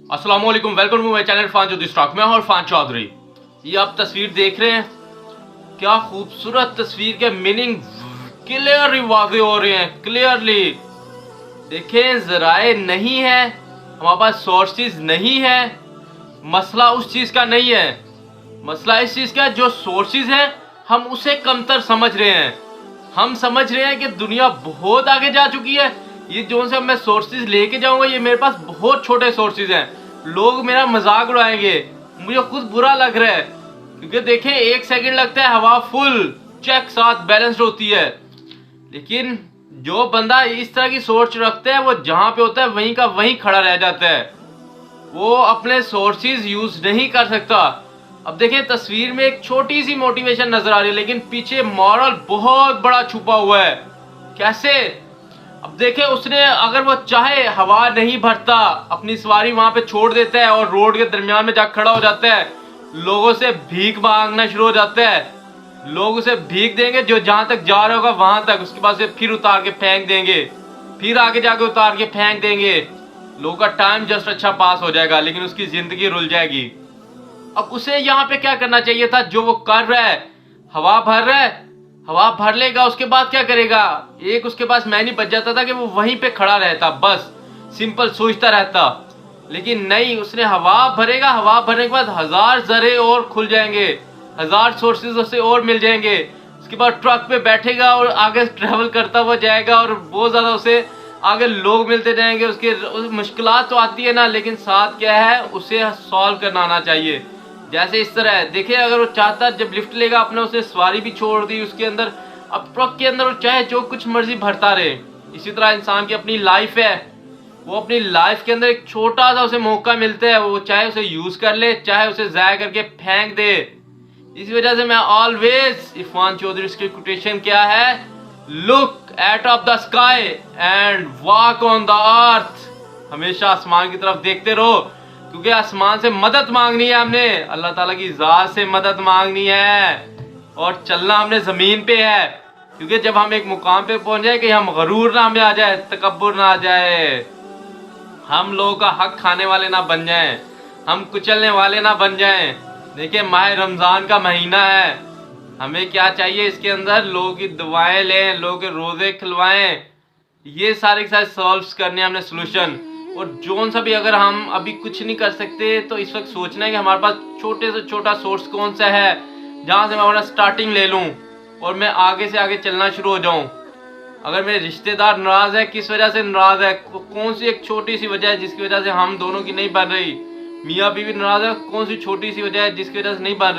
अस्सलाम वालेकुम, welcome to my channel फान चौधरी स्टॉक में और फान चौधरी। ये आप तस्वीर देख रहे हैं, क्या खूबसूरत तस्वीर के मीनिंग क्लियरली वाज़ेह हो रहे हैं। क्लियरली देखें, ज़राए नहीं है, हमारे पास सोर्सेज नहीं है। मसला उस चीज़ का नहीं है, मसला इस चीज़ का जो सोर्सेज है हम उसे कमतर समझ रहे हैं। हम समझ रहे हैं कि दुनिया बहुत आगे जा चुकी है। ये जो से मैं सोर्सेज लेके जाऊंगा, ये मेरे पास बहुत छोटे सोर्सेज हैं। लोग मेरा मजाक उड़ाएंगे, मुझे खुद बुरा लग रहा है, क्योंकि देखें 1 सेकंड लगता है, हवा फुल चेक साथ बैलेंस्ड होती है। लेकिन जो बंदा इस तरह की सोच रखता है, वो जहां पे होता है वहीं का वहीं खड़ा रह जाता है, वो अपने सोर्सेज यूज नहीं कर सकता। अब देखें, तस्वीर में एक छोटी सी मोटिवेशन नजर आ रही है, लेकिन पीछे मॉरल बहुत बड़ा छुपा हुआ है। कैसे? अब देखें, उसने अगर वो चाहे हवा नहीं भरता, अपनी सवारी वहां पे छोड़ देता है और रोड के दरमियान में जाकर खड़ा हो जाता है, लोगों से भीख मांगना शुरू हो जाता है। लोग उसे भीख देंगे, जो जहां तक जा रहा होगा वहां तक, उसके बाद से फिर उतार के फेंक देंगे, फिर आगे जाके उतार के फेंक देंगे। लोगों का टाइम जस्ट अच्छा पास हो जाएगा, लेकिन उसकी जिंदगी रुल जाएगी। अब उसे यहाँ पे क्या करना चाहिए था जो वो कर रहा है? हवा भर रहा है, हवा भर लेगा, उसके बाद क्या करेगा? एक उसके पास मैनी बच जाता था कि वो वहीं पे खड़ा रहता, बस सिंपल सोचता रहता। लेकिन नहीं, उसने हवा भरेगा, हवा भरने के बाद 1000 जरे और खुल जाएंगे, 1000 सोर्सेज उसे और मिल जाएंगे। उसके बाद ट्रक पे बैठेगा और आगे ट्रेवल करता हुआ जाएगा, और बहुत ज्यादा उसे आगे लोग मिलते जाएंगे। उसके मुश्किलात तो आती है ना, लेकिन साथ क्या है, उसे सॉल्व करना आना चाहिए। जैसे इस तरह है, देखिए, अगर वो चाहता, जब लिफ्ट लेगा अपने, उसने सवारी भी छोड़ दी उसके अंदर, अब ट्रक के अंदर वो चाहे जो कुछ मर्जी भरता रहे। इसी तरह इंसान की अपनी लाइफ है, वो अपनी लाइफ के अंदर एक छोटा सा उसे मौका मिलता है, वो चाहे उसे यूज कर ले, चाहे उसे जाया करके फेंक दे। इसी वजह से मैं ऑलवेज, इरफान चौधरी की कोटेशन क्या है? Look at of the sky and walk on the earth. हमेशा आसमान की तरफ देखते रहो, क्योंकि आसमान से मदद मांगनी है हमने, अल्लाह ताला की ज़ात से मदद मांगनी है, और चलना हमने ज़मीन पे है। क्योंकि जब हम एक मुकाम पे पहुंच जाए कि हम गरूर ना हमें आ जाए, तकब्बुर ना आ जाए, हम लोगों का हक खाने वाले ना बन जाएं, हम कुचलने वाले ना बन जाएं। देखिए, माह रमज़ान का महीना है, हमें क्या चाहिए इसके अंदर? लोगों की दुआएं लें, लोगों के रोज़े खिलवाएं, ये सारे के सारे सॉल्व करने हमने सोल्यूशन। और जोन सा भी अगर हम अभी कुछ नहीं कर सकते, तो इस वक्त सोचना है कि हमारे पास छोटे से छोटा सोर्स कौन सा है जहाँ से मैं अपना स्टार्टिंग ले लूँ और मैं आगे से आगे चलना शुरू हो जाऊँ। अगर मेरे रिश्तेदार नाराज़ है, किस वजह से नाराज़ है, कौन सी एक छोटी सी वजह है जिसकी वजह से हम दोनों की नहीं बन रही? मियाँ बीवी नाराज़ है, कौन सी छोटी सी वजह है जिसकी वजह से नहीं बन रही?